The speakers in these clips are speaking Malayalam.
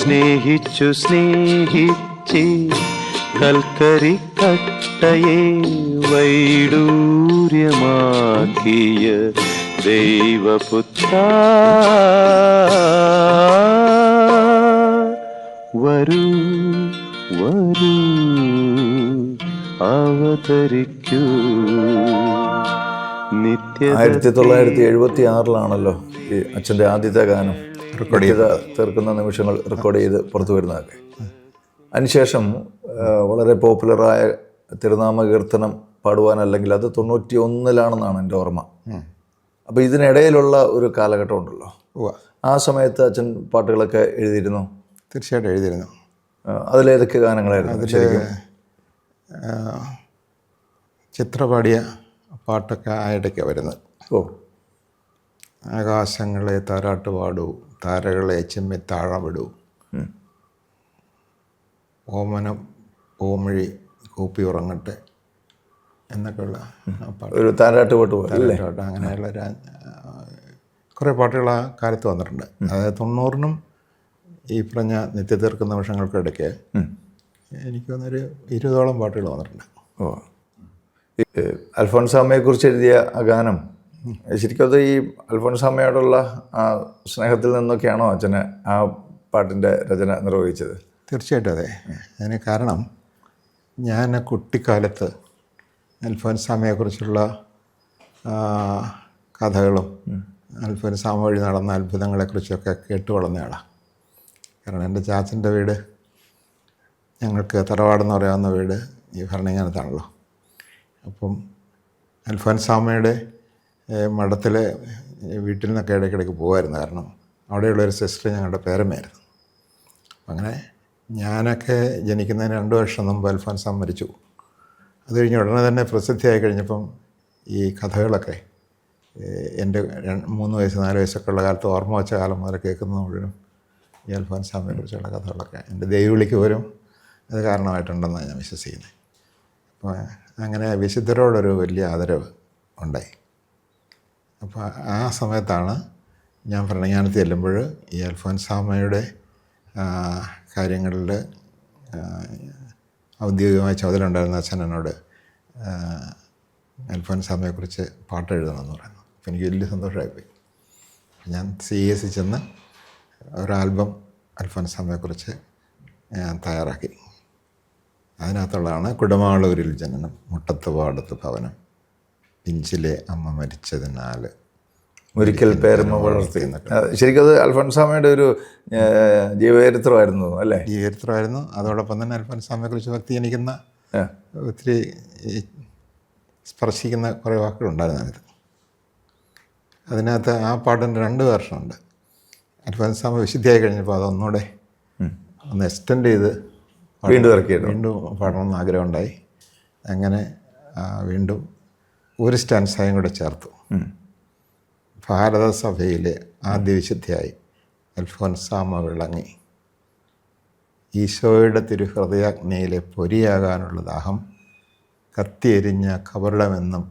സ്നേഹിച്ചു സ്നേഹിച്ചേ കൽക്കരിക്കട്ടയെ വൈഡൂര്യമാക്കിയ ദൈവപുത്ര വരൂ വരൂ അവതരിക്കൂ. 1976 ഈ അച്ഛൻ്റെ ആദ്യത്തെ ഗാനം നിത്യത തീർക്കുന്ന നിമിഷങ്ങൾ റെക്കോർഡ് ചെയ്ത് പുറത്തു വരുന്നതൊക്കെ. അതിനുശേഷം വളരെ പോപ്പുലറായ തിരുനാമ കീർത്തനം പാടുവാൻ, അല്ലെങ്കിൽ അത് 91 എൻ്റെ ഓർമ്മ. അപ്പോൾ ഇതിനിടയിലുള്ള ഒരു കാലഘട്ടം ഉണ്ടല്ലോ, ആ സമയത്ത് അച്ഛൻ പാട്ടുകളൊക്കെ എഴുതിയിരുന്നു? തീർച്ചയായിട്ടും എഴുതിയിരുന്നു. അതിലേതൊക്കെ ഗാനങ്ങളായിരുന്നു? അതിൽ ചിത്ര പാടിയ പാട്ടൊക്കെ ആയിട്ടൊക്കെ വരുന്നത്. ആകാശങ്ങളെ താരാട്ട് പാടൂ, താരകളെ ചെമ്മി താഴവിടൂ, ഓമനം ഓമഴി കൂപ്പി ഉറങ്ങട്ടെ എന്നൊക്കെയുള്ള പാട്ട്, ഒരു താരാട്ട് പാട്ട്, അങ്ങനെയുള്ള കുറേ പാട്ടുകൾ ആ കാലത്ത് വന്നിട്ടുണ്ട്. അതായത് 90-നും ഈ പറഞ്ഞ നിത്യതീർക്കുന്ന നിമിഷങ്ങൾക്കിടയ്ക്ക് എനിക്ക് തോന്നുന്നൊരു 20ഓളം പാട്ടുകൾ വന്നിട്ടുണ്ട്. അൽഫോൻസാമ്മയെക്കുറിച്ച് എഴുതിയ ആ ഗാനം, ശരിക്കും അത് ഈ അൽഫോൻസാമ്മയോടുള്ള ആ സ്നേഹത്തിൽ നിന്നൊക്കെയാണോ അച്ഛന് ആ പാട്ടിൻ്റെ രചന നിർവഹിച്ചത്? തീർച്ചയായിട്ടും അതെ. അതിന് കാരണം ഞാൻ കുട്ടിക്കാലത്ത് അൽഫോൻസാമ്മയെക്കുറിച്ചുള്ള കഥകളും അൽഫോൻസാമ്മ വഴി നടന്ന അത്ഭുതങ്ങളെക്കുറിച്ചൊക്കെ കേട്ട് വളർന്നയാളാണ്. കാരണം എൻ്റെ ചാച്ചൻ്റെ വീട്, ഞങ്ങൾക്ക് തറവാടെന്ന് പറയാവുന്ന വീട് ഈ ഭരണങ്ങാനത്താണല്ലോ. അപ്പം അൽഫോൻസാമ്മയുടെ മഠത്തിലെ വീട്ടിൽ നിന്നൊക്കെ ഇടയ്ക്കിടയ്ക്ക് പോകുമായിരുന്നു. കാരണം അവിടെയുള്ളൊരു സിസ്റ്റർ ഞങ്ങളുടെ പേരമ്മയായിരുന്നു. അങ്ങനെ ഞാനൊക്കെ ജനിക്കുന്നതിന് 2 വർഷം മുമ്പ് അൽഫോൻസാമ്മ മരിച്ചു. അത് കഴിഞ്ഞ് ഉടനെ തന്നെ പ്രസിദ്ധിയായി കഴിഞ്ഞപ്പം ഈ കഥകളൊക്കെ എൻ്റെ 3 വയസ്സ് 4 വയസ്സൊക്കെ ഉള്ള കാലത്ത് ഓർമ്മ വെച്ച കാലം മുതൽ കേൾക്കുന്നത് മുഴുവനും ഈ അൽഫോൻസാമ്മയെക്കുറിച്ചുള്ള കഥകളൊക്കെ എൻ്റെ ദൈവവിളിക്ക് പോലും അത് കാരണമായിട്ടുണ്ടെന്നാണ് ഞാൻ വിശ്വസിക്കുന്നത്. അപ്പോൾ അങ്ങനെ വിശുദ്ധരോടൊരു വലിയ ആദരവ് ഉണ്ടായി. അപ്പോൾ ആ സമയത്താണ് ഞാൻ ഭരണങ്ങാനത്ത് ചെല്ലുമ്പോൾ ഈ അൽഫോൻസാമ്മയുടെ കാര്യങ്ങളിൽ ഔദ്യോഗികമായ ചുമതല ഉണ്ടായിരുന്ന അച്ഛൻ എന്നോട് അൽഫോൻസാമ്മയെക്കുറിച്ച് പാട്ട് എഴുതണമെന്ന് പറയുന്നു. അപ്പോൾ എനിക്ക് വലിയ സന്തോഷമായിപ്പോയി. ഞാൻ CESC ചെന്ന് ഒരു ആൽബം അൽഫോൻസാമ്മയെക്കുറിച്ച് ഞാൻ തയ്യാറാക്കി. അതിനകത്തുള്ളതാണ് കുടമാളൂരിൽ ജനനം, മുട്ടത്ത് പാടത്ത് ഭവനം, പിഞ്ചിലെ അമ്മ മരിച്ചതിനാൽ ഒരിക്കൽ പേരമ്മ വളർത്തി. ശരിക്കും അത് അൽഫോൻസാമ്മയുടെ ഒരു ജീവചരിത്രമായിരുന്നു അല്ലേ? ജീവചരിത്രമായിരുന്നു. അതോടൊപ്പം തന്നെ അൽഫോൻസാമ്മയെക്കുറിച്ച് ഭക്തി ജനിക്കുന്ന ഒത്തിരി സ്പർശിക്കുന്ന കുറേ വാക്കുകളുണ്ടായിരുന്നു അതിനകത്ത്. അതിനകത്ത് ആ പാട്ടിൻ്റെ 2 വേർഷനുണ്ട്. അൽഫോൻസാമ്മ വിശുദ്ധിയായി കഴിഞ്ഞപ്പോൾ അതൊന്നുകൂടെ ഒന്ന് എക്സ്റ്റെൻഡ് ചെയ്ത് വീണ്ടും പാടണമെന്ന് ആഗ്രഹമുണ്ടായി. അങ്ങനെ വീണ്ടും ഒരു സ്റ്റാൻസായും കൂടെ ചേർത്തു. ഭാരതസഭയിലെ ആദ്യ വിശുദ്ധിയായി അൽഫോൻസാമ്മ വിളങ്ങി. ഈശോയുടെ തിരുഹൃദയാഗ്നിയിലെ പൊരിയാകാനുള്ള ദാഹം കത്തിയെരിഞ്ഞ കബറിടമെന്നും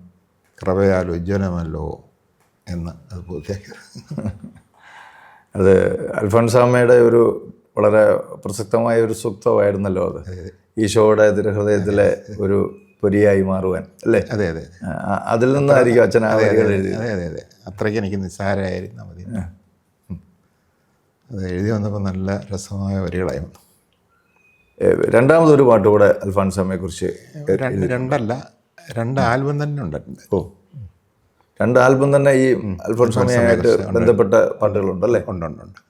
കൃപയാൽ ഉജ്ജ്വലമല്ലോ എന്ന് അത് പൂർത്തിയാക്കിയത്. അത് അൽഫോൻസാമ്മയുടെ ഒരു വളരെ പ്രസക്തമായ ഒരു സൂക്തമായിരുന്നല്ലോ അത്. ഈശോയുടെ തിരുഹൃദയത്തിലെ ഒരു പൊരിയായി മാറുവാൻ അല്ലേ? അതെ അതെ. അതിൽ നിന്നായിരിക്കും അച്ഛൻ ആ വരികൾ എഴുതി. അതെ അതെ അതെ. അത്രയ്ക്ക് എനിക്ക് നിസ്സാരമായിരുന്നാൽ മതി. അത് എഴുതി വന്നപ്പോൾ നല്ല രസമായ വരികളായി വന്നു. രണ്ടാമതൊരു പാട്ട് കൂടെ അൽഫോൻസാമ്മയെക്കുറിച്ച്? 2 ആൽബം തന്നെ ഉണ്ടായിട്ടുണ്ട്. 2 ആൽബം തന്നെ ഈ അൽഫോൻസാമ്മയായിട്ട് ബന്ധപ്പെട്ട പാട്ടുകളുണ്ടല്ലേ? ഉണ്ട്.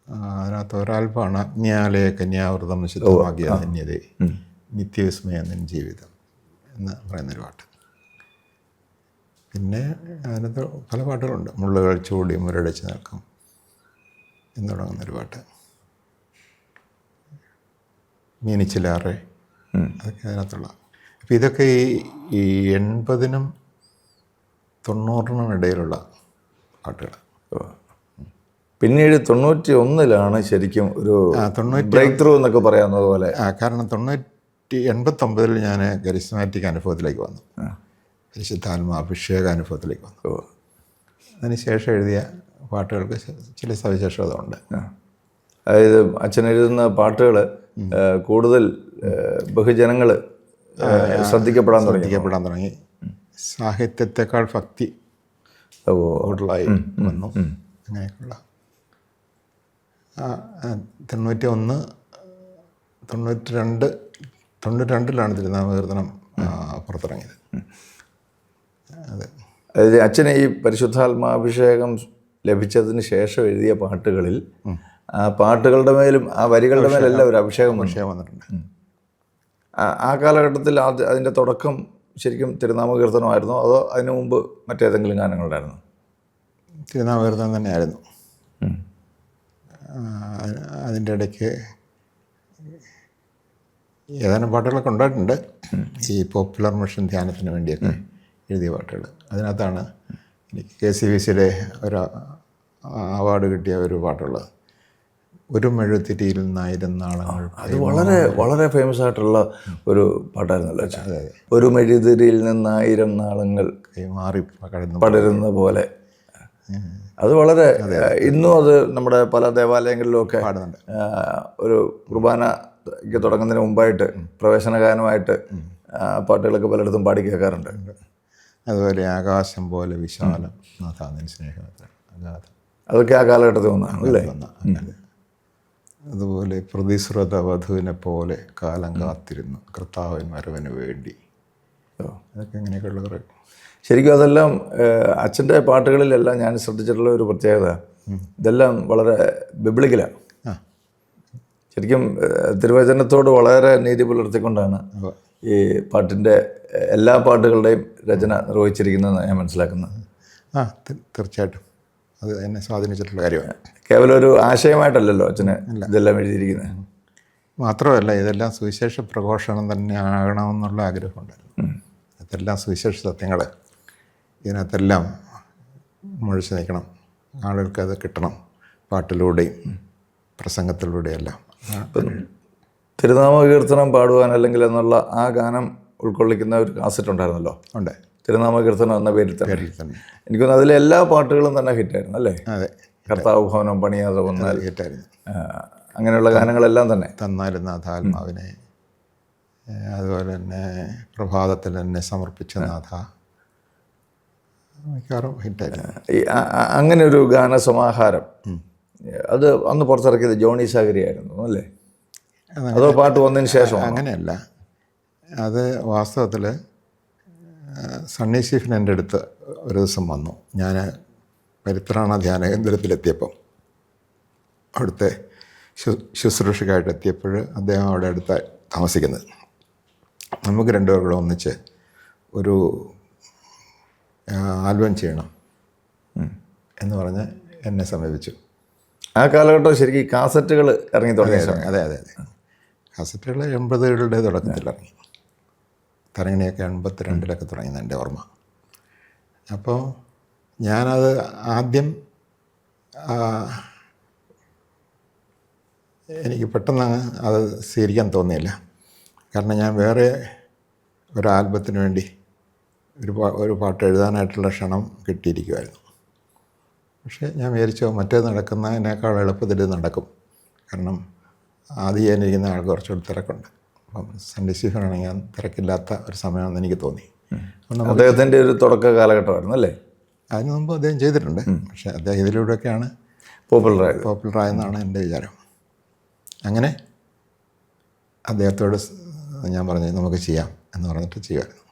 അതിനകത്ത് ഒരാൽബമാണ് അജ്ഞാലയ കന്യാവൃതം ശുദ്ധമാകിയ ധന്യതേ നിത്യവിസ്മയ നിൻ ജീവിതം എന്ന് പറയുന്നൊരു പാട്ട്. പിന്നെ അതിനകത്ത് പല പാട്ടുകളുണ്ട്. മുള്ളുകൾ ചൂടി മുരടിച്ച് നിൽക്കും എന്ന് തുടങ്ങുന്നൊരു പാട്ട്. മീനിച്ചിലാറെ, അതൊക്കെ അതിനകത്തുള്ള. അപ്പോൾ ഇതൊക്കെ ഈ 80-നും 90-നും ഇടയിലുള്ള പാട്ടുകൾ. പിന്നീട് 91-ലാണ് ശരിക്കും ഒരു ബ്രേക്ക് ത്രൂ എന്നൊക്കെ പറയാവുന്നത് പോലെ. കാരണം 89-ൽ ഞാൻ കരിസ്മാറ്റിക് അനുഭവത്തിലേക്ക് വന്നു. പരിശുദ്ധാത്മ അഭിഷേക അനുഭവത്തിലേക്ക് വന്നു. അതിന് ശേഷം എഴുതിയ പാട്ടുകൾക്ക് ചില സവിശേഷത ഉണ്ട്. അതായത് അച്ഛൻ എഴുതുന്ന പാട്ടുകൾ കൂടുതൽ ബഹുജനങ്ങൾ ശ്രദ്ധിക്കപ്പെടാൻ തുടങ്ങി. സാഹിത്യത്തെക്കാൾ ഭക്തി കൂടുതലായി വന്നു. അങ്ങനെയൊക്കെയുള്ള 92-ലാണ് തിരുനാമകീർത്തനം പുറത്തിറങ്ങിയത്. അതെ. അതായത് അച്ഛന് ഈ പരിശുദ്ധാത്മാഭിഷേകം ലഭിച്ചതിന് ശേഷം എഴുതിയ പാട്ടുകളിൽ ആ പാട്ടുകളുടെ മേലും ആ വരികളുടെ മേലെല്ലാം ഒരു അഭിഷേകം വന്നിട്ടുണ്ട്. ആ കാലഘട്ടത്തിൽ അതിൻ്റെ തുടക്കം ശരിക്കും തിരുനാമകീർത്തനമായിരുന്നോ അതോ അതിനു മുമ്പ് മറ്റേതെങ്കിലും ഗാനങ്ങളുണ്ടായിരുന്നു? തിരുനാമകീർത്തനം തന്നെയായിരുന്നു. അതിൻ്റെ ഇടയ്ക്ക് ഏതാനും പാട്ടുകളൊക്കെ ഉണ്ടായിട്ടുണ്ട്. ഈ പോപ്പുലർ മിഷൻ ധ്യാനത്തിന് വേണ്ടിയൊക്കെ എഴുതിയ പാട്ടുകൾ. അതിനകത്താണ് എനിക്ക് KCVCയുടെ ഒരു അവാർഡ് കിട്ടിയ ഒരു പാട്ടുള്ളത്. ഒരു മെഴുത്തിരിയിൽ 1000 നാളങ്ങൾ. അത് വളരെ വളരെ ഫേമസ് ആയിട്ടുള്ള ഒരു പാട്ടായിരുന്നല്ലോ. അതെ. ഒരു മെഴുതിരിയിൽ നിന്ന് 1000 നാളങ്ങൾ മാറി പടരുന്ന പോലെ. അത് വളരെ ഇന്നും അത് നമ്മുടെ പല ദേവാലയങ്ങളിലുമൊക്കെ പാടുന്നുണ്ട്. ഒരു കുർബാനയ്ക്ക് തുടങ്ങുന്നതിന് മുമ്പായിട്ട് പ്രവേശന ഗാനമായിട്ട് പാട്ടുകളൊക്കെ പലയിടത്തും പാടി കേൾക്കാറുണ്ട്. അതുപോലെ ആകാശം പോലെ വിശാലം സ്നേഹം, അതൊക്കെ ആ കാലഘട്ടത്തിൽ ഒന്നാണ് അല്ലേ? അതുപോലെ പ്രതിശ്രുത വധുവിനെ പോലെ കാലം കാത്തിരുന്നു കർത്താവിൻ വരവിന് വേണ്ടി. അതൊക്കെ ഇങ്ങനെയൊക്കെയുള്ള കുറേ. ശരിക്കും അതെല്ലാം അച്ഛൻ്റെ പാട്ടുകളിലെല്ലാം ഞാൻ ശ്രദ്ധിച്ചിട്ടുള്ള ഒരു പ്രത്യേകത, ഇതെല്ലാം വളരെ ബിബ്ലിക്കലാണ്. ശരിക്കും തിരുവചനത്തോട് വളരെ നീതി പുലർത്തിക്കൊണ്ടാണ് ഈ പാട്ടിൻ്റെ എല്ലാ പാട്ടുകളുടെയും രചന നിർവഹിച്ചിരിക്കുന്നതെന്ന് ഞാൻ മനസ്സിലാക്കുന്നത്. തീർച്ചയായിട്ടും അത് എന്നെ സ്വാധീനിച്ചിട്ടുള്ള കാര്യമാണ്. കേവലം ഒരു ആശയമായിട്ടല്ലല്ലോ അച്ഛന് ഇതെല്ലാം എഴുതിയിരിക്കുന്നത്. മാത്രമല്ല ഇതെല്ലാം സുവിശേഷ പ്രഘോഷണം തന്നെ ആകണമെന്നുള്ള ആഗ്രഹമുണ്ടായിരുന്നു. അതെല്ലാം സുവിശേഷ സത്യങ്ങൾ ഇതിനകത്തെല്ലാം മുഴിച്ച് നിൽക്കണം, ആളുകൾക്കത് കിട്ടണം, പാട്ടിലൂടെയും പ്രസംഗത്തിലൂടെയെല്ലാം. തിരുനാമകീർത്തനം പാടുവാൻ അല്ലെങ്കിൽ എന്നുള്ള ആ ഗാനം ഉൾക്കൊള്ളിക്കുന്ന ഒരു കാസറ്റ് ഉണ്ടായിരുന്നല്ലോ. ഉണ്ട്. തിരുനാമകീർത്തനം എന്ന പേരിൽ തന്നെ. എനിക്ക് തോന്നുന്നു അതിലെ എല്ലാ പാട്ടുകളും തന്നെ ഹിറ്റായിരുന്നു അല്ലേ? അതെ. കർത്താവ് ഭവനം പണിയാതെ വന്നാൽ ഹിറ്റായിരുന്നു. അങ്ങനെയുള്ള ഗാനങ്ങളെല്ലാം തന്നെ. തന്നാലും നാഥ ആത്മാവിനെ, അതുപോലെ തന്നെ പ്രഭാതത്തിൽ എന്നെ സമർപ്പിച്ച നാഥ, മിക്കവാറും ഹിറ്റായിരുന്നു. അങ്ങനെ ഒരു ഗാനസമാഹാരം അത് അന്ന് പുറത്തിറക്കിയത് ജോണി സാഗരി ആയിരുന്നു അല്ലേ? അതോ പാട്ട് വന്നതിന് ശേഷം? അങ്ങനെയല്ല, അത് വാസ്തവത്തിൽ സണ്ണി സ്റ്റീഫൻ എൻ്റെ അടുത്ത് ഒരു ദിവസം വന്നു. ഞാൻ പരിത്രാണ ധ്യാന കേന്ദ്രത്തിലെത്തിയപ്പം, അവിടുത്തെ ശുശ്രൂഷക്കായിട്ട് എത്തിയപ്പോൾ അദ്ദേഹം അവിടെ അടുത്ത് താമസിക്കുന്നത്. നമുക്ക് രണ്ടുപേർ കൂടെ ഒന്നിച്ച് ഒരു ആൽബം ചെയ്യണം എന്ന് പറഞ്ഞ് എന്നെ സമീപിച്ചു. ആ കാലഘട്ടം ശരിക്കും കാസറ്റുകൾ ഇറങ്ങി തുടങ്ങിയ സമയം. അതെ അതെ അതെ. കാസറ്റുകൾ 80കളുടെ തുടക്കത്തിൽ ഇറങ്ങി. തരങ്ങിണിയൊക്കെ 82-ലൊക്കെ തുടങ്ങിയത് എൻ്റെ ഓർമ്മ. അപ്പോൾ ഞാനത് ആദ്യം എനിക്ക് പെട്ടെന്ന് അത് സ്വീകരിക്കാൻ തോന്നിയില്ല. കാരണം ഞാൻ വേറെ ഒരു ആൽബത്തിന് വേണ്ടി ഒരു പാട്ട് എഴുതാനായിട്ടുള്ള ക്ഷണം കിട്ടിയിരിക്കുമായിരുന്നു. പക്ഷേ ഞാൻ വിചാരിച്ചോ മറ്റേത് നടക്കുന്നതിനേക്കാൾ എളുപ്പത്തിൽ നടക്കും. കാരണം ആദ്യം ഞാനിരിക്കുന്ന ആൾക്ക് കുറച്ചുകൂടി തിരക്കുണ്ട്. അപ്പം സൺഡേ സ്റ്റീഫനാണെങ്കിൽ ഞാൻ തിരക്കില്ലാത്ത ഒരു സമയമാണെന്ന് എനിക്ക് തോന്നി. അദ്ദേഹത്തിൻ്റെ ഒരു തുടക്ക കാലഘട്ടമായിരുന്നു അല്ലേ? അതിന് മുമ്പ് അദ്ദേഹം ചെയ്തിട്ടുണ്ട്. പക്ഷേ അദ്ദേഹം ഇതിലൂടെയൊക്കെയാണ് പോപ്പുലറായെന്നാണ് എൻ്റെ വിചാരം. അങ്ങനെ അദ്ദേഹത്തോട് ഞാൻ പറഞ്ഞു നമുക്ക് ചെയ്യാം എന്ന് പറഞ്ഞിട്ട് ചെയ്യുമായിരുന്നു.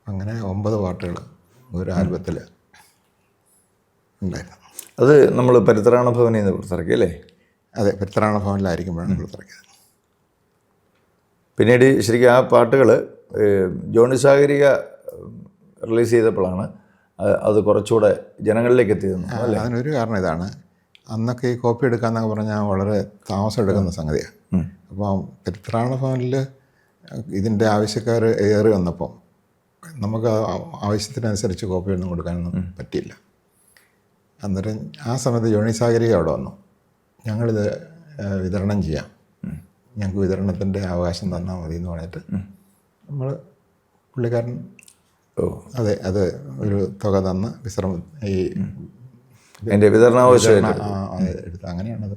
അങ്ങനെ 9 പാട്ടുകൾ ഒരു ആൽബത്തിൽ ഉണ്ടായിരുന്നു. അത് നമ്മൾ പരിത്രാണ ഭവനിൽ നിന്ന് പുറത്തിറക്കി അല്ലേ? അതെ, പരിത്രാണ ഭവനിലായിരിക്കുമ്പോഴാണ് പുറത്തിറക്കിയത്. പിന്നീട് ശരിക്കും ആ പാട്ടുകൾ ജോണി സാഗരിക റിലീസ് ചെയ്തപ്പോഴാണ് അത് കുറച്ചുകൂടെ ജനങ്ങളിലേക്ക് എത്തിയത്. അതിനൊരു കാരണം ഇതാണ്, അന്നൊക്കെ ഈ കോപ്പി എടുക്കാമെന്നൊക്കെ പറഞ്ഞാൽ വളരെ താമസം എടുക്കുന്ന സംഗതിയാണ്. അപ്പോൾ പരിത്രാണ ഭവനിൽ ഇതിൻ്റെ ആവശ്യക്കാർ ഏറി വന്നപ്പോൾ നമുക്ക് ആവശ്യത്തിനനുസരിച്ച് കോപ്പി ഒന്നും കൊടുക്കാനൊന്നും പറ്റിയില്ല. അന്നേരം ആ സമയത്ത് ജോണി സാഗരിക അവിടെ വന്നു. ഞങ്ങളിത് വിതരണം ചെയ്യാം, ഞങ്ങൾക്ക് വിതരണത്തിൻ്റെ അവകാശം തന്നാൽ മതി എന്ന് പറഞ്ഞിട്ട് നമ്മൾ പുള്ളിക്കാരൻ അതെ അത് ഒരു തുക തന്ന് ഈ വിതരണാവശ്യം എടുത്ത് അങ്ങനെയാണത്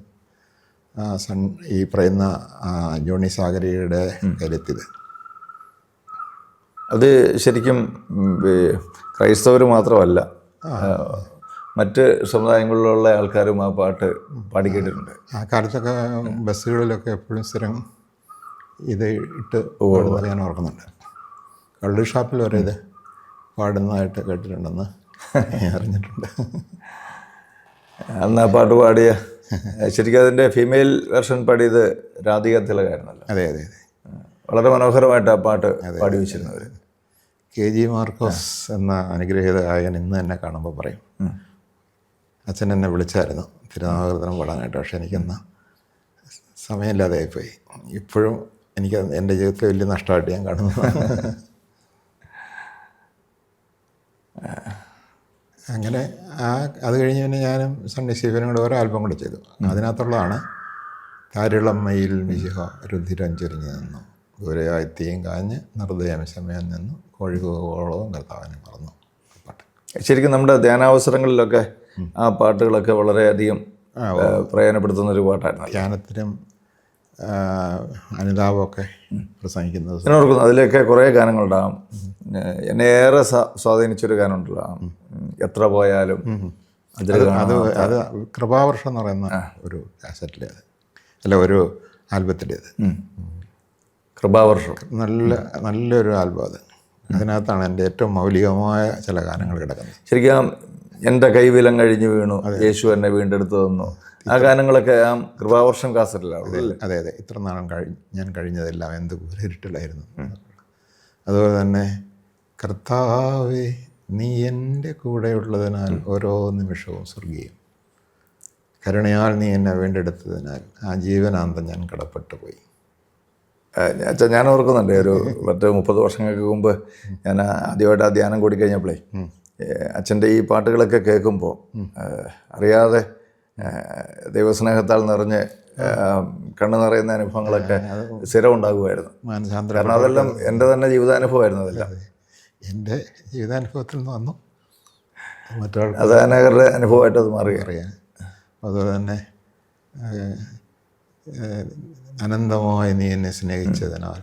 ഈ പറയുന്ന ജോണി സാഗരിയുടെ കരുത്തിത്. അത് ശരിക്കും ക്രൈസ്തവർ മാത്രമല്ല, മറ്റ് സമുദായങ്ങളിലുള്ള ആൾക്കാരും ആ പാട്ട് പാടിക്കേട്ടിട്ടുണ്ട്. ആ കാലത്തൊക്കെ ബസ്സുകളിലൊക്കെ എപ്പോഴും സ്ഥിരം ഇത് ഇട്ട് പാടുന്നത് ഞാൻ ഓർക്കുന്നുണ്ട്. കള്ള് ഷാപ്പിൽ വരെ ഇത് പാടുന്നതായിട്ട് കേട്ടിട്ടുണ്ടെന്ന് അറിഞ്ഞിട്ടുണ്ട്. അന്ന് ആ പാട്ട് പാടിയ ശരിക്കും അതിൻ്റെ ഫീമെയിൽ വെർഷൻ പാടിയത് രാധിക തിലകായിരുന്നല്ലോ. അതെ അതെ അതെ, വളരെ മനോഹരമായിട്ട് ആ പാട്ട് പാടി വെച്ചിരുന്നവർ. KG മാർക്കോസ് എന്ന അനുഗ്രഹീത ഗായകൻ ഇന്ന് എന്നെ കാണുമ്പോൾ പറയും, അച്ഛൻ എന്നെ വിളിച്ചായിരുന്നു തിരുനാമകീർത്തനം പാടാനായിട്ട്, പക്ഷേ എനിക്കന്ന് സമയമില്ലാതെയായിപ്പോയി. ഇപ്പോഴും എനിക്ക് എൻ്റെ ജീവിതത്തിൽ വലിയ നഷ്ടമായിട്ട് ഞാൻ കാണുന്നു. അങ്ങനെ അത് കഴിഞ്ഞ് പിന്നെ ഞാനും സണ്ണി സ്റ്റീഫനും കൂടെ ഓരോ ആൽബം കൂടെ ചെയ്തു. അതിനകത്തുള്ളതാണ് താരിളമ്മയിൽ മിശിഹ രുധിരം ചൊരിഞ്ഞു നിന്നു, ദൂരെയായി തീയും കാഞ്ഞ് നിർദ്ദയമശമയം നിന്നു, കോഴിക്കോളവും കർത്താവിനെ മറന്നു പാട്ട്. ശരിക്കും നമ്മുടെ ധ്യാനാവസരങ്ങളിലൊക്കെ ആ പാട്ടുകളൊക്കെ വളരെയധികം പ്രയോജനപ്പെടുത്തുന്നൊരു പാട്ടായിരുന്നു. ധ്യാനത്തിനും അനുതാപമൊക്കെ പ്രസംഗിക്കുന്നത് ഞാൻ ഓർക്കുന്നു. അതിലൊക്കെ കുറേ ഗാനങ്ങളുണ്ടാകും. എന്നെ ഏറെ സ്വാധീനിച്ചൊരു ഗാനമുണ്ടല്ലോ, എത്ര പോയാലും. അത് കൃപാവർഷം എന്ന് പറയുന്ന ഒരു കാസറ്റിലേത്, അല്ല ഒരു ആൽബത്തിലേത്. കൃപാവർഷം നല്ലൊരു ആൽബം അത്. അതിനകത്താണ് എൻ്റെ ഏറ്റവും മൗലികമായ ചില ഗാനങ്ങൾ കിടക്കുന്നത്. ശരിക്കും എൻ്റെ കൈവിലം കഴിഞ്ഞ് വീണു, യേശു എന്നെ വീണ്ടെടുത്തു തന്നു, ആ ഗാനങ്ങളൊക്കെ ആ കൃപാവർഷം കാസറ്റിലാണ്. അതെ അതെ, ഇത്ര നാളും ഞാൻ കഴിഞ്ഞതെല്ലാം എന്ത് കൂരിട്ടിലായിരുന്നു. അതുപോലെ തന്നെ കർത്താവേ നീ എൻ്റെ കൂടെയുള്ളതിനാൽ ഓരോ നിമിഷവും സ്വർഗീയം, കരുണയാൽ നീ എന്നെ വീണ്ടെടുത്തതിനാൽ ആ ജീവനാന്തം ഞാൻ കടപ്പെട്ടു പോയി. അച്ഛാ, ഞാൻ ഓർക്കുന്നുണ്ട് ഒരു 30 വർഷങ്ങൾക്ക് മുമ്പ് ഞാൻ ആദ്യമായിട്ട് ആ ധ്യാനം കൂടി കഴിഞ്ഞപ്പോഴേ അച്ഛൻ്റെ ഈ പാട്ടുകളൊക്കെ കേൾക്കുമ്പോൾ അറിയാതെ ദൈവസ്നേഹത്താൽ നിറഞ്ഞ് കണ്ണു നിറയുന്ന അനുഭവങ്ങളൊക്കെ സ്ഥിരം ഉണ്ടാകുമായിരുന്നു. കാരണം അതെല്ലാം എൻ്റെ തന്നെ ജീവിതാനുഭവമായിരുന്നു. അതെല്ലാം എൻ്റെ ജീവിതാനുഭവത്തിൽ നിന്ന് വന്നു, അത് അനേകരുടെ അനുഭവമായിട്ട് അത് മാറി. അറിയാൻ അതുപോലെ തന്നെ അനന്തമായി നീ എന്നെ സ്നേഹിച്ചതിനാൽ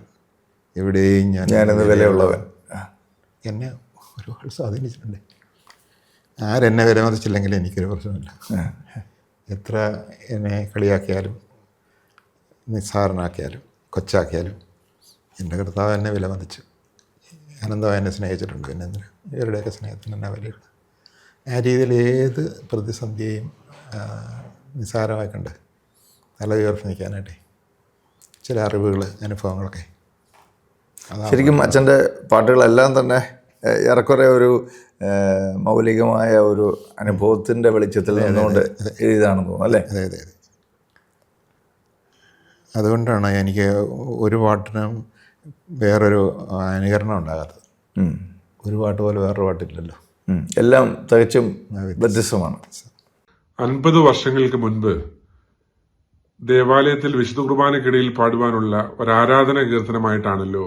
എവിടെയും ഞാനെന്ന് വിലയുള്ളവൻ എന്നെ ഒരുപാട് സ്വാധീനിച്ചിട്ടുണ്ട്. ആരെന്നെ വിലമതിച്ചില്ലെങ്കിലും എനിക്കൊരു പ്രശ്നമില്ല. എത്ര എന്നെ കളിയാക്കിയാലും നിസ്സാരനാക്കിയാലും കൊച്ചാക്കിയാലും എൻ്റെ കർത്താവ് എന്നെ വിലമതിച്ചു, അനന്തമായി എന്നെ സ്നേഹിച്ചിട്ടുണ്ട്. പിന്നെ എന്തിനാ ഇവരുടെയൊക്കെ സ്നേഹത്തിന് എന്നെ വിലയുള്ളൂ. ആ രീതിയിൽ ഏത് പ്രതിസന്ധിയെയും നിസ്സാരമായി കണ്ട് തല ഉയർത്തി നിൽക്കാനായിട്ട് ചില അറിവുകൾ, അനുഭവങ്ങളൊക്കെ. ശരിക്കും അച്ഛൻ്റെ പാട്ടുകളെല്ലാം തന്നെ ഏറെക്കുറെ ഒരു മൗലികമായ ഒരു അനുഭവത്തിൻ്റെ വെളിച്ചത്തിൽ നിന്നുകൊണ്ട് എഴുതാണെന്ന് തോന്നുന്നു, അല്ലേ? അതെ അതെ അതെ. അതുകൊണ്ടാണ് എനിക്ക് ഒരു പാട്ടിനും വേറൊരു അനുകരണം ഉണ്ടാകാത്തത്. ഒരു പാട്ട് പോലെ വേറൊരു പാട്ടില്ലല്ലോ, എല്ലാം തികച്ചും വ്യത്യസ്തമാണ്. 50 വർഷങ്ങൾക്ക് മുൻപ് ദേവാലയത്തിൽ വിശുദ്ധ കുർബാനയ്ക്കിടയിൽ പാടുവാനുള്ള ഒരു ആരാധന കീർത്തനമായിട്ടാണല്ലോ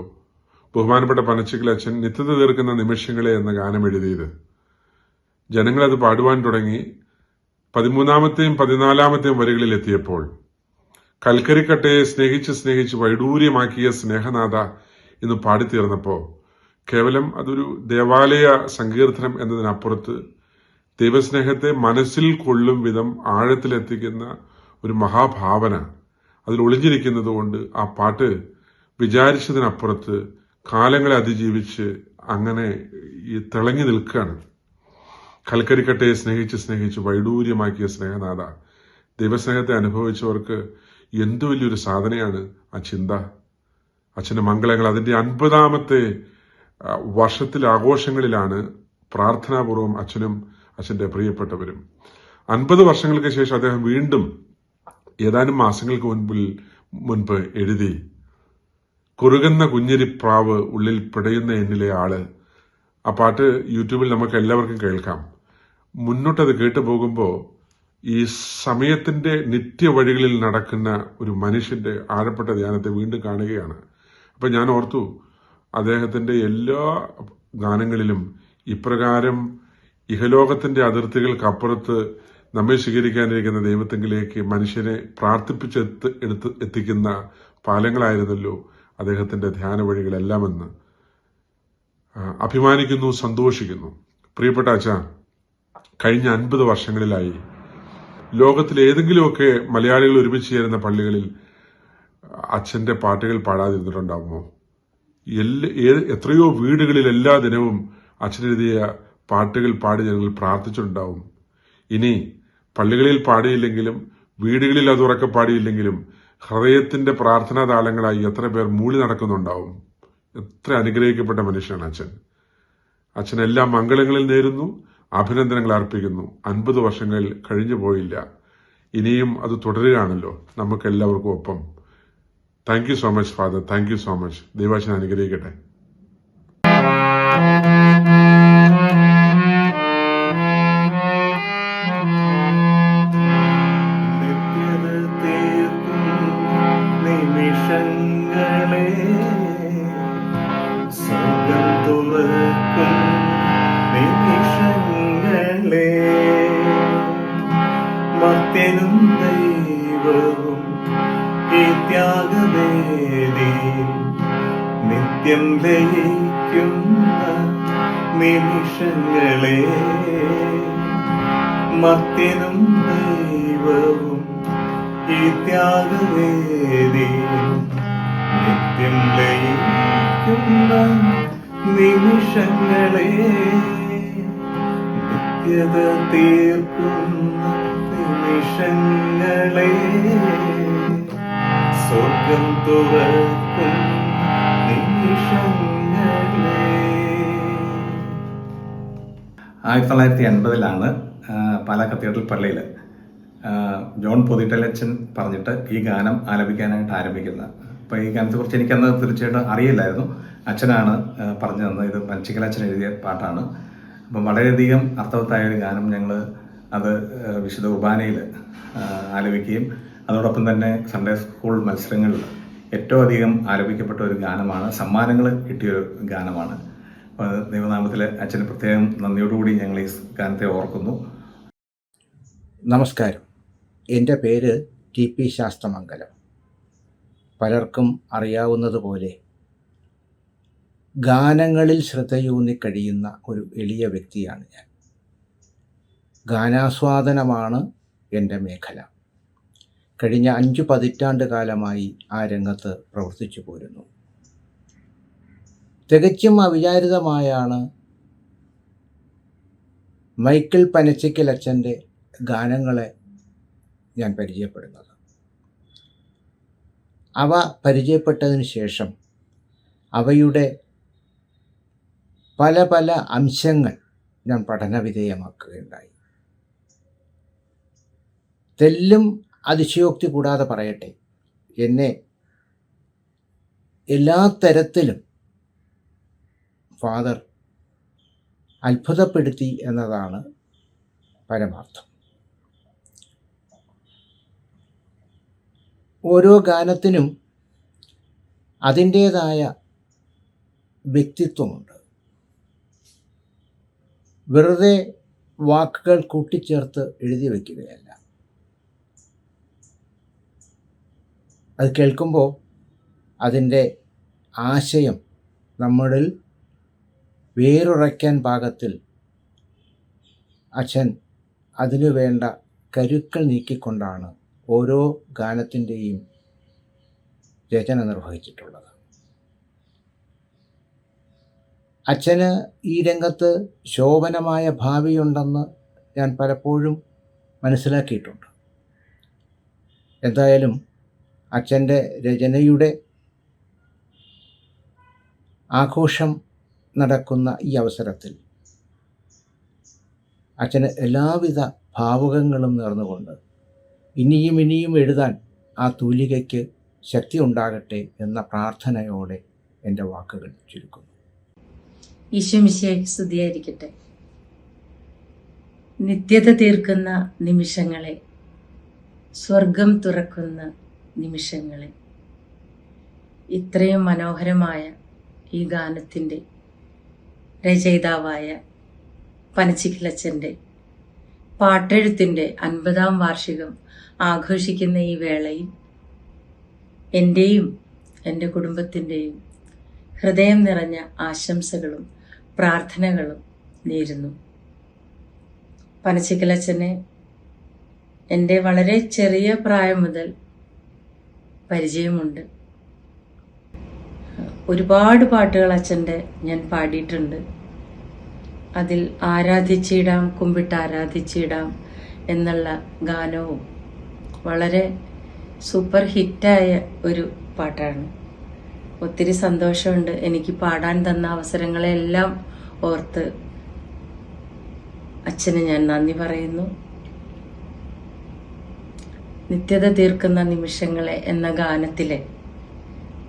ബഹുമാനപ്പെട്ട പനച്ചിക്കൽ അച്ഛൻ നിത്യത തീർക്കുന്ന നിമിഷങ്ങളെ എന്ന ഗാനം എഴുതിയത്. ജനങ്ങളത് പാടുവാൻ തുടങ്ങി 13-ാമത്തെയും 14-ാമത്തെയും വരികളിൽ എത്തിയപ്പോൾ, കൽക്കരിക്കട്ടയെ സ്നേഹിച്ച് വൈഡൂര്യമാക്കിയ സ്നേഹനാഥ എന്ന് പാടിത്തീർന്നപ്പോൾ കേവലം അതൊരു ദേവാലയ സങ്കീർത്തനം എന്നതിനപ്പുറത്ത് ദൈവസ്നേഹത്തെ മനസ്സിൽ കൊള്ളും വിധം ആഴത്തിലെത്തിക്കുന്ന ഒരു മഹാഭാവന അതിൽ ഒളിഞ്ഞിരിക്കുന്നത് കൊണ്ട് ആ പാട്ട് വിചാരിച്ചതിനപ്പുറത്ത് കാലങ്ങളെ അതിജീവിച്ച് അങ്ങനെ ഈ തിളങ്ങി നിൽക്കുകയാണ്. കൽക്കരിക്കട്ടയെ സ്നേഹിച്ച് വൈഡൂര്യമാക്കിയ സ്നേഹനാഥ. ദൈവസ്നേഹത്തെ അനുഭവിച്ചവർക്ക് എന്തു വലിയൊരു സാധനയാണ് ആ ചിന്ത. അച്ഛൻ്റെ മംഗളങ്ങൾ അതിൻ്റെ 50-ാമത്തെ വർഷത്തിലെ ആഘോഷങ്ങളിലാണ് പ്രാർത്ഥനാപൂർവം അച്ഛനും അച്ഛൻ്റെ പ്രിയപ്പെട്ടവരും. 50 വർഷങ്ങൾക്ക് ശേഷം അദ്ദേഹം വീണ്ടും ഏതാനും മാസങ്ങൾക്ക് മുൻപ് എഴുതി, കുറുകുന്ന കുഞ്ഞിരിപ്രാവ് ഉള്ളിൽ പിടയുന്ന എന്നിലെ ആള്. ആ പാട്ട് യൂട്യൂബിൽ നമുക്ക് എല്ലാവർക്കും കേൾക്കാം. മുന്നോട്ടത് കേട്ടു പോകുമ്പോൾ ഈ സമയത്തിന്റെ നിത്യവഴികളിൽ നടക്കുന്ന ഒരു മനുഷ്യന്റെ ആഴപ്പെട്ട ധ്യാനത്തെ വീണ്ടും കാണുകയാണ്. അപ്പൊ ഞാൻ ഓർത്തു, അദ്ദേഹത്തിന്റെ എല്ലാ ഗാനങ്ങളിലും ഇപ്രകാരം ഇഹലോകത്തിന്റെ അതിർത്തികൾക്കപ്പുറത്ത് നമ്മെ സ്വീകരിക്കാനിരിക്കുന്ന ദൈവത്തെങ്കിലേക്ക് മനുഷ്യനെ എത്തിക്കുന്ന പാലങ്ങളായിരുന്നല്ലോ അദ്ദേഹത്തിന്റെ ധ്യാന വഴികളെല്ലാമെന്ന് അഭിമാനിക്കുന്നു, സന്തോഷിക്കുന്നു. പ്രിയപ്പെട്ട അച്ഛാ, കഴിഞ്ഞ 50 വർഷങ്ങളിലായി ലോകത്തിലെ ഏതെങ്കിലുമൊക്കെ മലയാളികൾ ഒരുമിച്ച് ചേരുന്ന പള്ളികളിൽ അച്ഛന്റെ പാട്ടുകൾ പാടാതിരുന്നിട്ടുണ്ടാവുമോ? എത്രയോ വീടുകളിൽ എല്ലാ ദിനവും അച്ഛനെഴുതിയ പാട്ടുകൾ പാടി ഞങ്ങൾ പ്രാർത്ഥിച്ചിട്ടുണ്ടാവും. ഇനി പള്ളികളിൽ പാടിയില്ലെങ്കിലും വീടുകളിൽ അത് ഉറക്കെ പാടിയില്ലെങ്കിലും ഹൃദയത്തിന്റെ പ്രാർത്ഥനാ താളങ്ങളായി എത്ര പേർ മൂളി നടക്കുന്നുണ്ടാവും. എത്ര അനുഗ്രഹിക്കപ്പെട്ട മനുഷ്യനാണ് അച്ഛൻ. അച്ഛൻ എല്ലാ മംഗളങ്ങളിൽ നേരുന്നു, അഭിനന്ദനങ്ങൾ അർപ്പിക്കുന്നു. 50 വർഷങ്ങൾ കഴിഞ്ഞു പോയില്ല, ഇനിയും അത് തുടരുകയാണല്ലോ നമുക്ക് എല്ലാവർക്കും ഒപ്പം. Thank you so much father, thank you so much. ദൈവാശൻ അനുഗ്രഹിക്കട്ടെ. മർത്യനും ദൈവവും ഈ ത്യാഗവേദി നിത്യം ലയിക്കുന്ന നിമിഷങ്ങളെ. മർത്യനും ദൈവവും ഈ ത്യാഗവേദി നിത്യം ലയിക്കുന്ന നിമിഷങ്ങളെ. നിത്യത തീർക്കുന്ന നിമിഷങ്ങളെ, സ്വർഗം തുറക്കും നിമിഷങ്ങളെ. 1980 പാലാ കത്തീഡ്രൽ പള്ളിയിൽ ജോൺ പൊതിട്ടലച്ചൻ പറഞ്ഞിട്ട് ഈ ഗാനം ആലപിക്കാനായിട്ട് ആരംഭിക്കുന്നത്. അപ്പോൾ ഈ ഗാനത്തെക്കുറിച്ച് എനിക്കന്ന് തീർച്ചയായിട്ടും അറിയില്ലായിരുന്നു. അച്ഛനാണ് പറഞ്ഞു തന്നത്. ഇത് പനച്ചിക്കലച്ഛൻ എഴുതിയ പാട്ടാണ്. അപ്പം വളരെയധികം അർത്ഥവത്തായ ഒരു ഗാനം ഞങ്ങൾ അത് വിശുദ്ധ കുർബാനയിൽ ആലപിക്കുകയും അതോടൊപ്പം തന്നെ സൺഡേ സ്കൂൾ മത്സരങ്ങളിൽ ഏറ്റവും അധികം ആലപിക്കപ്പെട്ട ഒരു ഗാനമാണ്. സമ്മാനങ്ങൾ കിട്ടിയൊരു ഗാനമാണ്. അപ്പോൾ ദൈവനാമത്തിൽ അച്ഛന് പ്രത്യേകം നന്ദിയോടുകൂടി ഞങ്ങൾ ഈ ഗാനത്തെ ഓർക്കുന്നു. നമസ്കാരം. എൻ്റെ പേര് TP ശാസ്ത്രമംഗലം. പലർക്കും അറിയാവുന്നതുപോലെ ഗാനങ്ങളിൽ ശ്രദ്ധയൂന്നി കഴിയുന്ന ഒരു എളിയ വ്യക്തിയാണ് ഞാൻ. ഗാനാസ്വാദനമാണ് എൻ്റെ മേഖല. കഴിഞ്ഞ 5 പതിറ്റാണ്ട് കാലമായി ആ രംഗത്ത് പ്രവർത്തിച്ചു പോരുന്നു. തികച്ചും അവിചാരിതമായാണ് മൈക്കിൾ പനച്ചിക്കലച്ഛൻ്റെ ഗാനങ്ങളെ ഞാൻ പരിചയപ്പെടുന്നത്. അവ പരിചയപ്പെട്ടതിന് ശേഷം അവയുടെ പല പല അംശങ്ങൾ ഞാൻ പഠനവിധേയമാക്കുകയുണ്ടായി. തെല്ലും അതിശയോക്തി കൂടാതെ പറയട്ടെ, എന്നെ എല്ലാ തരത്തിലും ഫാദർ അത്ഭുതപ്പെടുത്തി എന്നതാണ് പരമാർത്ഥം. ഓരോ ഗാനത്തിനും അതിൻ്റേതായ വ്യക്തിത്വമുണ്ട്. വെറുതെ വാക്കുകൾ കൂട്ടിച്ചേർത്ത് എഴുതി വയ്ക്കുകയല്ല. അത് കേൾക്കുമ്പോൾ അതിൻ്റെ ആശയം നമ്മളിൽ വേരുറയ്ക്കാൻ പാകത്തിൽ അച്ഛൻ അതിനു വേണ്ട കരുക്കൾ നീക്കിക്കൊണ്ടാണ് ഓരോ ഗാനത്തിൻ്റെയും രചന നിർവഹിച്ചിട്ടുള്ളത്. അച്ഛന് ഈ രംഗത്ത് ശോഭനമായ ഭാവിയുണ്ടെന്ന് ഞാൻ പലപ്പോഴും മനസ്സിലാക്കിയിട്ടുണ്ട്. എന്തായാലും അച്ഛൻ്റെ രചനയുടെ ആഘോഷം നടക്കുന്ന ഈ അവസരത്തിൽ അച്ഛന് എല്ലാവിധ ഭാവുകങ്ങളും നേർന്നുകൊണ്ട് ഇനിയും ഇനിയും എഴുതാൻ ആ തൂലികയ്ക്ക് ശക്തി ഉണ്ടാകട്ടെ എന്ന പ്രാർത്ഥനയോടെ എൻ്റെ വാക്കുകൾ ചുരുക്കുന്നു. ഈശോ മിശിഹായ്ക്ക് സ്തുതിയായിരിക്കട്ടെ. നിത്യത തീർക്കുന്ന നിമിഷങ്ങളെ, സ്വർഗം തുറക്കുന്ന നിമിഷങ്ങളെ, ഇത്രയും മനോഹരമായ ഈ ഗാനത്തിൻ്റെ രചയിതാവായ പനച്ചിക്കലച്ഛൻ്റെ പാട്ടെഴുത്തിൻ്റെ 50-ാം വാർഷികം ആഘോഷിക്കുന്ന ഈ വേളയിൽ എൻ്റെയും എൻ്റെ കുടുംബത്തിൻ്റെയും ഹൃദയം നിറഞ്ഞ ആശംസകളും പ്രാർത്ഥനകളും നേരുന്നു. പനച്ചിക്കലച്ചനെ എൻ്റെ വളരെ ചെറിയ പ്രായം മുതൽ പരിചയമുണ്ട്. ഒരുപാട് പാട്ടുകൾ അച്ഛൻ്റെ ഞാൻ പാടിയിട്ടുണ്ട്. അതിൽ ആരാധിച്ചിടാം കുമ്പിട്ട് ആരാധിച്ചിടാം എന്നുള്ള ഗാനവും വളരെ സൂപ്പർ ഹിറ്റായ ഒരു പാട്ടാണ്. ഒത്തിരി സന്തോഷമുണ്ട് എനിക്ക് പാടാൻ തന്ന അവസരങ്ങളെല്ലാം ഓർത്ത് അച്ഛന് ഞാൻ നന്ദി പറയുന്നു. നിത്യത തീർക്കുന്ന നിമിഷങ്ങളെ എന്ന ഗാനത്തിലെ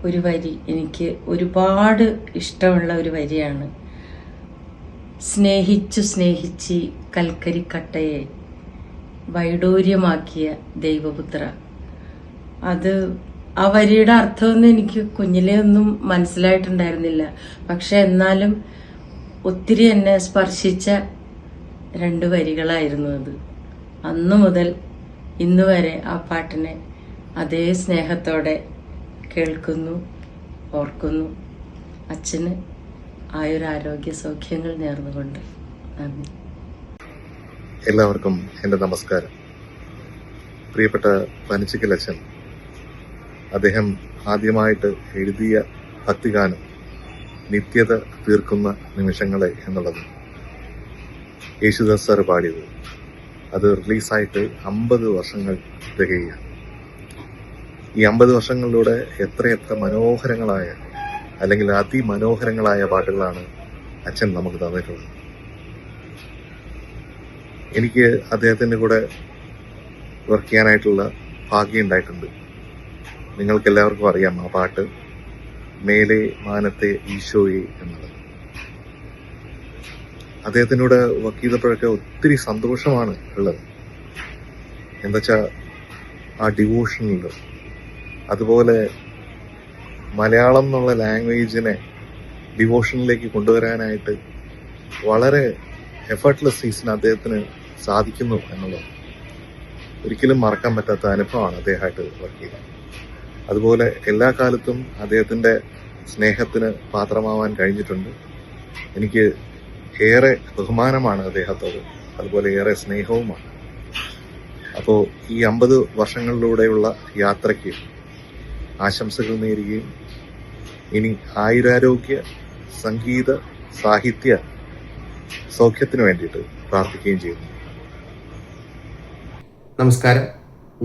ഒരു വരി എനിക്ക് ഒരുപാട് ഇഷ്ടമുള്ള ഒരു വരിയാണ്. സ്നേഹിച്ചു സ്നേഹിച്ച് കൽക്കരിക്കട്ടയെ വൈഡൂര്യമാക്കിയ ദൈവപുത്ര. ആ വരിയുടെ അർത്ഥമൊന്നും എനിക്ക് കുഞ്ഞിലേ ഒന്നും മനസ്സിലായിട്ടുണ്ടായിരുന്നില്ല. പക്ഷെ എന്നാലും ഒത്തിരി എന്നെ സ്പർശിച്ച 2 വരികളായിരുന്നു അത്. അന്നു മുതൽ ഇന്ന് വരെ ആ പാട്ടിനെ അതേ സ്നേഹത്തോടെ കേൾക്കുന്നു, ഓർക്കുന്നു. അച്ഛന് ആയുരാരോഗ്യ സൗഖ്യങ്ങൾ നേർന്നുകൊണ്ട് നന്ദി. എല്ലാവർക്കും എൻ്റെ നമസ്കാരം. പ്രിയപ്പെട്ട പനച്ചിക്കലച്ചൻ, അദ്ദേഹം ആദ്യമായിട്ട് എഴുതിയ ഭക്തിഗാനം നിത്യത തീർക്കുന്ന നിമിഷങ്ങളെ എന്നുള്ളത് യേശുദാസ് സാർ പാടിയത്. അത് റിലീസായിട്ട് 50 വർഷങ്ങൾ തികയുകയാണ്. ഈ 50 വർഷങ്ങളിലൂടെ എത്രയെത്ര മനോഹരങ്ങളായ അല്ലെങ്കിൽ അതിമനോഹരങ്ങളായ പാട്ടുകളാണ് അച്ഛൻ നമുക്ക് തന്നിട്ടുള്ളത്. എനിക്ക് അദ്ദേഹത്തിൻ്റെ കൂടെ വർക്ക് ചെയ്യാനായിട്ടുള്ള ഭാഗ്യം ഉണ്ടായിട്ടുണ്ട്. നിങ്ങൾക്കെല്ലാവർക്കും അറിയാം ആ പാട്ട്, മേലെ മാനത്തെ ഈശോയെ എന്നുള്ളത്. അദ്ദേഹത്തിനോട് വർക്ക് ചെയ്തപ്പോഴൊക്കെ ഒത്തിരി സന്തോഷമാണ് ഉള്ളത്. എന്താച്ചാ ആ ഡിവോഷനിൽ, അതുപോലെ മലയാളം എന്നുള്ള ലാംഗ്വേജിനെ ഡിവോഷനിലേക്ക് കൊണ്ടുവരാനായിട്ട് വളരെ എഫർട്ട്ലെസ് അദ്ദേഹത്തിന് സാധിക്കുന്നു എന്നുള്ളത് ഒരിക്കലും മറക്കാൻ പറ്റാത്ത അനുഭവമാണ് അദ്ദേഹമായിട്ട് വർക്ക് ചെയ്തത്. അതുപോലെ എല്ലാ കാലത്തും അദ്ദേഹത്തിൻ്റെ സ്നേഹത്തിന് പാത്രമാവാൻ കഴിഞ്ഞിട്ടുണ്ട്. എനിക്ക് ഏറെ ബഹുമാനമാണ് അദ്ദേഹത്തോട്, അതുപോലെ ഏറെ സ്നേഹവുമാണ്. അപ്പോൾ ഈ 50 വർഷങ്ങളിലൂടെയുള്ള യാത്രയ്ക്ക് ആശംസകൾ നേരുകയും ഇനി ആയുരാരോഗ്യ സംഗീത സാഹിത്യ സൗഖ്യത്തിന് വേണ്ടിയിട്ട് പ്രാർത്ഥിക്കുകയും ചെയ്യുന്നു. നമസ്കാരം,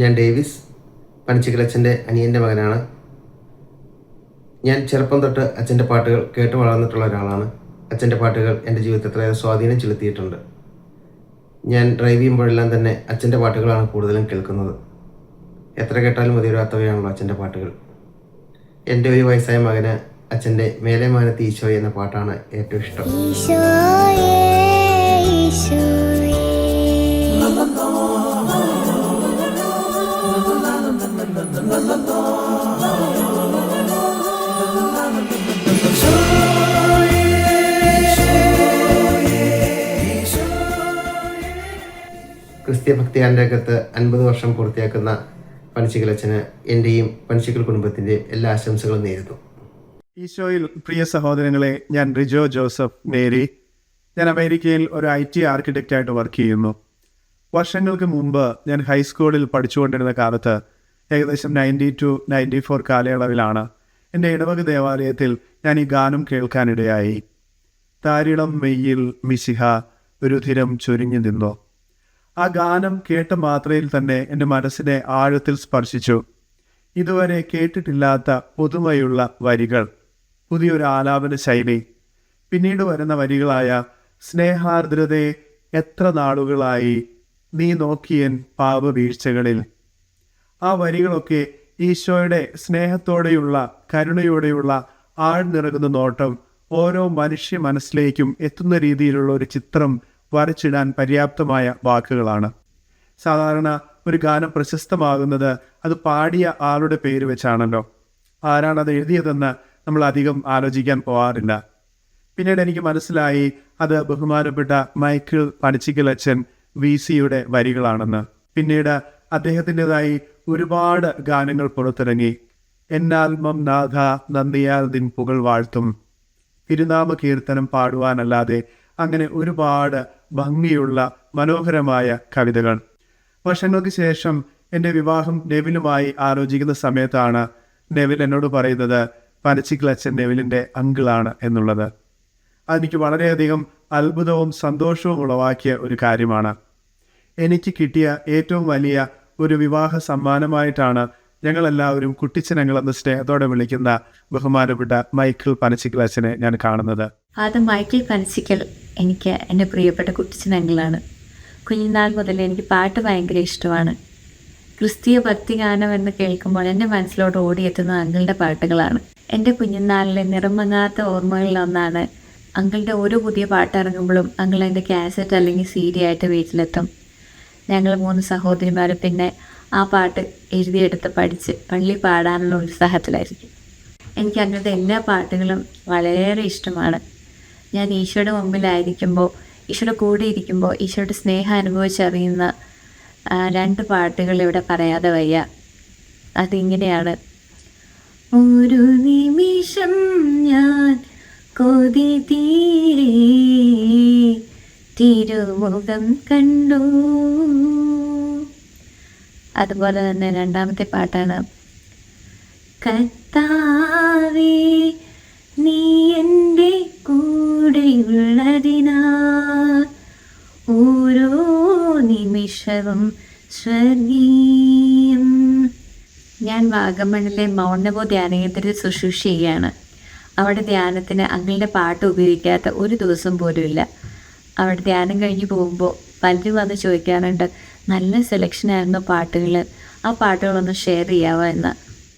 ഞാൻ ഡേവിസ്, പനച്ചിക്കലച്ചൻ്റെ അനിയൻ്റെ മകനാണ്. ഞാൻ ചെറുപ്പം തൊട്ട് അച്ഛൻ്റെ പാട്ടുകൾ കേട്ട് വളർന്നിട്ടുള്ള ഒരാളാണ്. അച്ഛൻ്റെ പാട്ടുകൾ എൻ്റെ ജീവിതത്തിൽ എത്രയോ സ്വാധീനം ചെലുത്തിയിട്ടുണ്ട്. ഞാൻ ഡ്രൈവ് ചെയ്യുമ്പോഴെല്ലാം തന്നെ അച്ഛൻ്റെ പാട്ടുകളാണ് കൂടുതലും കേൾക്കുന്നത്. എത്ര കേട്ടാലും മതിവരാത്തവയാണല്ലോ അച്ഛൻ്റെ പാട്ടുകൾ. എൻ്റെ ഒരു വയസ്സായ മകന് അച്ഛൻ്റെ മേലെ മാനത്തെ ഈശോയെ എന്ന പാട്ടാണ് ഏറ്റവും ഇഷ്ടം. ക്രിസ്ത്യ ഭക്തിഗാന രംഗത്ത് 50 വർഷം പൂർത്തിയാക്കുന്ന പനച്ചിക്കലച്ചന് എൻ്റെയും പനച്ചിക്കൽ കുടുംബത്തിൻ്റെയും എല്ലാ ആശംസകളും നേരുന്നു. ഈശോയിൽ പ്രിയ സഹോദരങ്ങളെ, ഞാൻ റിജോ ജോസഫ് മേരി. ഞാൻ അമേരിക്കയിൽ ഒരു IT ആർക്കിടെക്റ്റായിട്ട് വർക്ക് ചെയ്യുന്നു. വർഷങ്ങൾക്ക് മുമ്പ് ഞാൻ ഹൈസ്കൂളിൽ പഠിച്ചുകൊണ്ടിരുന്ന കാലത്ത്, ഏകദേശം 92-94 കാലയളവിലാണ് എൻ്റെ ഇടവക ദേവാലയത്തിൽ ഞാൻ ഈ ഗാനം കേൾക്കാനിടയായി. താരിളം മെയ്യിൽ മിശിഹ രുധിരം ചൊരിഞ്ഞു നിന്നോ. ആ ഗാനം കേട്ട മാത്രയിൽ തന്നെ എൻ്റെ മനസ്സിനെ ആഴത്തിൽ സ്പർശിച്ചു. ഇതുവരെ കേട്ടിട്ടില്ലാത്ത പുതുമയുള്ള വരികൾ, പുതിയൊരു ആലാപന ശൈലി, പിന്നീട് വരുന്ന വരികളായ സ്നേഹാർദ്രതയെ എത്ര നാളുകളായി നീ നോക്കിയൻ പാപവീഴ്ചകളിൽ. ആ വരികളൊക്കെ ഈശോയുടെ സ്നേഹത്തോടെയുള്ള കരുണയോടെയുള്ള ആഴ്ന്നിറങ്ങുന്ന നോട്ടം ഓരോ മനുഷ്യ മനസ്സിലേക്കും എത്തുന്ന രീതിയിലുള്ള ഒരു ചിത്രം വരച്ചിടാൻ പര്യാപ്തമായ വാക്കുകളാണ്. സാധാരണ ഒരു ഗാനം പ്രശസ്തമാകുന്നത് അത് പാടിയ ആളുടെ പേര് വെച്ചാണല്ലോ. ആരാണത് എഴുതിയതെന്ന് നമ്മൾ അധികം ആലോചിക്കാൻ പോകാറില്ല. പിന്നീട് എനിക്ക് മനസ്സിലായി അത് ബഹുമാനപ്പെട്ട മൈക്കിൾ പനച്ചിക്കലച്ചൻ VCയുടെ വരികളാണെന്ന്. പിന്നീട് അദ്ദേഹത്തിൻ്റെതായി ഒരുപാട് ഗാനങ്ങൾ പുറത്തിറങ്ങി. എന്നാൽമം നാഥ നന്ദിയാൽ നിൻ പുകൾ വാഴ്ത്തും, തിരുനാമ കീർത്തനം പാടുവാനല്ലാതെ, അങ്ങനെ ഒരുപാട് ഭംഗിയുള്ള മനോഹരമായ കവിതകൾ. വർഷങ്ങൾക്ക് ശേഷം എൻ്റെ വിവാഹം നെവിലുമായി ആലോചിക്കുന്ന സമയത്താണ് നെവിൽ എന്നോട് പറയുന്നത് പനച്ചിക്കൽ അച്ഛൻ നെവിലിൻ്റെ അങ്കിളാണ് എന്നുള്ളത്. അതെനിക്ക് വളരെയധികം അത്ഭുതവും സന്തോഷവും ഉളവാക്കിയ ഒരു കാര്യമാണ്. എനിക്ക് കിട്ടിയ ഏറ്റവും വലിയ ഒരു വിവാഹ സമ്മാനമായിട്ടാണ് ഞങ്ങളെല്ലാവരും കുട്ടിച്ചനങ്ങളെന്ന് സ്നേഹത്തോടെ വിളിക്കുന്ന ബഹുമാനപ്പെട്ട മൈക്കിൾ പനച്ചിക്കൽ അച്ഛനെ ഞാൻ കാണുന്നത്. അത് മൈക്കിൾ പനച്ചിക്കൽ എനിക്ക് എൻ്റെ പ്രിയപ്പെട്ട കുട്ടിച്ചനങ്ങളാണ്. കുഞ്ഞുനാൾ മുതൽ എനിക്ക് പാട്ട് ഭയങ്കര ഇഷ്ടമാണ്. ക്രിസ്തീയ ഭക്തിഗാനം എന്ന് കേൾക്കുമ്പോൾ എൻ്റെ മനസ്സിലോട്ട് ഓടിയെത്തുന്ന അങ്കിളുടെ പാട്ടുകളാണ്. എൻ്റെ കുഞ്ഞുനാളിലെ നിറമങ്ങാത്ത ഓർമ്മകളിലൊന്നാണ് അങ്കിളുടെ ഓരോ പുതിയ പാട്ടിറങ്ങുമ്പോഴും അങ്കിൾ എൻ്റെ കാസറ്റ് അല്ലെങ്കിൽ CD ആയിട്ട് വീട്ടിലെത്തും. ഞങ്ങൾ 3 സഹോദരിമാരും പിന്നെ ആ പാട്ട് എഴുതിയെടുത്ത് പഠിച്ച് പള്ളി പാടാനുള്ള ഉത്സാഹത്തിലായിരിക്കും. എനിക്ക് അങ്കിളുടെ എല്ലാ പാട്ടുകളും വളരെയേറെ ഇഷ്ടമാണ്. ഞാൻ ഈശോയുടെ മുമ്പിലായിരിക്കുമ്പോൾ, ഈശോയുടെ കൂടെ ഇരിക്കുമ്പോൾ ഈശോയുടെ സ്നേഹം അനുഭവിച്ചറിയുന്ന 2 പാട്ടുകൾ ഇവിടെ പറയാതെ വയ്യ. അതിങ്ങനെയാണ്. ഒരു നിമിഷം ഞാൻ കൊതി തീരെ തിരുമുഖം കണ്ടു. അതുപോലെ തന്നെ രണ്ടാമത്തെ പാട്ടാണ് കർത്താവേ നീ എൻ്റെ കൂടെയുള്ളതിനാൽ ഓരോ നിമിഷവും സ്വർഗീയം. ഞാൻ വാഗമണിലെ മൗനബോ ധ്യാനകേന്ദ്രത്തിൽ ശുശ്രൂഷ ചെയ്യുകയാണ്. അവിടെ ധ്യാനത്തിന് അങ്കിളുടെ പാട്ട് ഉപയോഗിക്കാത്ത ഒരു ദിവസം പോലുമില്ല. അവിടെ ധ്യാനം കഴിഞ്ഞ് പോകുമ്പോൾ പലരും വന്ന് ചോദിക്കാറുണ്ട്, നല്ല സെലക്ഷനായിരുന്നു പാട്ടുകൾ, ആ പാട്ടുകളൊന്ന് ഷെയർ ചെയ്യാമോ എന്ന്.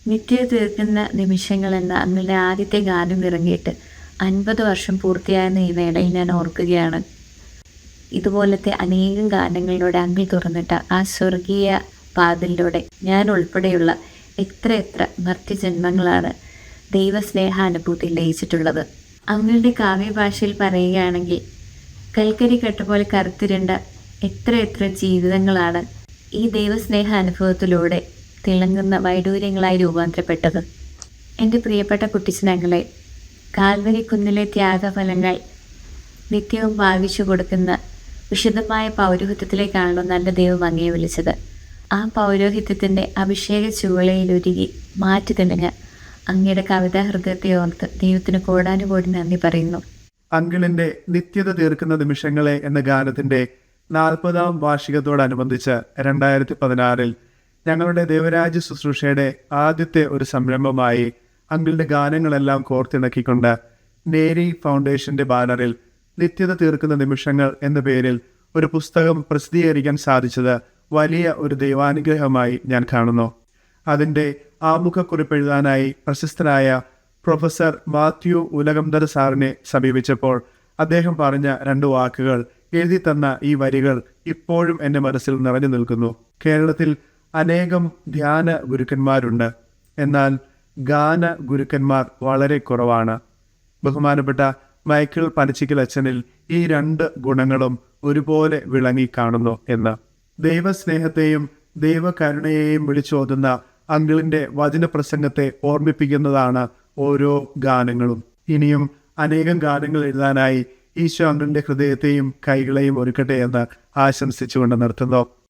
നിത്യ തീർക്കുന്ന നിമിഷങ്ങൾ എന്ന അങ്കിളുടെ ആദ്യത്തെ ഗാനം ഇറങ്ങിയിട്ട് 50 വർഷം പൂർത്തിയായെന്ന ഈ വേളയിൽ ഞാൻ ഓർക്കുകയാണ്. ഇതുപോലത്തെ അനേകം ഗാനങ്ങളിലൂടെ അങ്കിൾ തുറന്നിട്ട ആ സ്വർഗീയ പാതിലൂടെ ഞാൻ ഉൾപ്പെടെയുള്ള എത്ര മർത്യജന്മങ്ങളാണ് ദൈവസ്നേഹാനുഭൂതി ലയിച്ചിട്ടുള്ളത്. അങ്കിളുടെ കാവ്യഭാഷയിൽ പറയുകയാണെങ്കിൽ കൽക്കരി കെട്ടുപോലെ കറുത്തിരണ്ട എത്ര ജീവിതങ്ങളാണ് ഈ ദൈവസ്നേഹ അനുഭവത്തിലൂടെ തിളങ്ങുന്ന വൈഡൂര്യങ്ങളായി രൂപാന്തരപ്പെട്ടത്. എൻ്റെ പ്രിയപ്പെട്ട കുട്ടിച്ചനങ്ങളെ, കാൽവരി കുന്നിലെ ത്യാഗഫലങ്ങൾ നിത്യവും ഭാവിച്ചു കൊടുക്കുന്ന വിശുദ്ധമായ പൗരോഹിത്യത്തിലേക്കാണല്ലോ നല്ല ദൈവം അങ്ങയെ വിളിച്ചത്. ആ പൗരോഹിത്യത്തിൻ്റെ അഭിഷേക ചുവളയിലൊരുകി മാറ്റി തെളിഞ്ഞ അങ്ങയുടെ കവിതാ ഹൃദയത്തെ ഓർത്ത് ദൈവത്തിന് കോടാനുകോടി നന്ദി പറയുന്നു. അങ്കിളിൻ്റെ നിത്യത തീർക്കുന്ന നിമിഷങ്ങളെ എന്ന ഗാനത്തിൻ്റെ 40ാം വാർഷികത്തോടനുബന്ധിച്ച് 2016 ഞങ്ങളുടെ ദേവരാജ്യ ശുശ്രൂഷയുടെ ആദ്യത്തെ ഒരു സംരംഭമായി അങ്കിളുടെ ഗാനങ്ങളെല്ലാം കോർത്തിണക്കിക്കൊണ്ട് നേരി ഫൗണ്ടേഷൻ്റെ ബാനറിൽ നിത്യത തീർക്കുന്ന നിമിഷങ്ങൾ എന്ന പേരിൽ ഒരു പുസ്തകം പ്രസിദ്ധീകരിക്കാൻ സാധിച്ചത് വലിയ ഒരു ദൈവാനുഗ്രഹമായി ഞാൻ കാണുന്നു. അതിൻ്റെ ആമുഖക്കുറിപ്പ് എഴുതാനായി പ്രശസ്തനായ പ്രൊഫസർ മാത്യു ഉലകംദർ സാറിനെ സമീപിച്ചപ്പോൾ അദ്ദേഹം പറഞ്ഞ 2 വാക്കുകൾ, എഴുതി തന്ന ഈ വരികൾ ഇപ്പോഴും എൻ്റെ മനസ്സിൽ നിറഞ്ഞു നിൽക്കുന്നു. കേരളത്തിൽ അനേകം ധ്യാന ഗുരുക്കന്മാരുണ്ട്, എന്നാൽ ഗാന ഗുരുക്കന്മാർ വളരെ കുറവാണ്. ബഹുമാനപ്പെട്ട മൈക്കിൾ പനച്ചിക്കൽ അച്ഛനിൽ ഈ 2 ഗുണങ്ങളും ഒരുപോലെ വിളങ്ങി കാണുന്നു എന്ന്. ദൈവസ്നേഹത്തെയും ദൈവകരുണയെയും വിളിച്ചോതുന്ന അങ്കിളിൻ്റെ വചനപ്രസംഗത്തെ ഓർമ്മിപ്പിക്കുന്നതാണ് ഓരോ ഗാനങ്ങളും. ഇനിയും അനേകം ഗാനങ്ങൾ എഴുതാനായി ഈശോ അങ്കിളിൻ്റെ ഹൃദയത്തെയും കൈകളെയും ഒരുക്കട്ടെ എന്ന് ആശംസിച്ചുകൊണ്ട് നിർത്തുന്നു.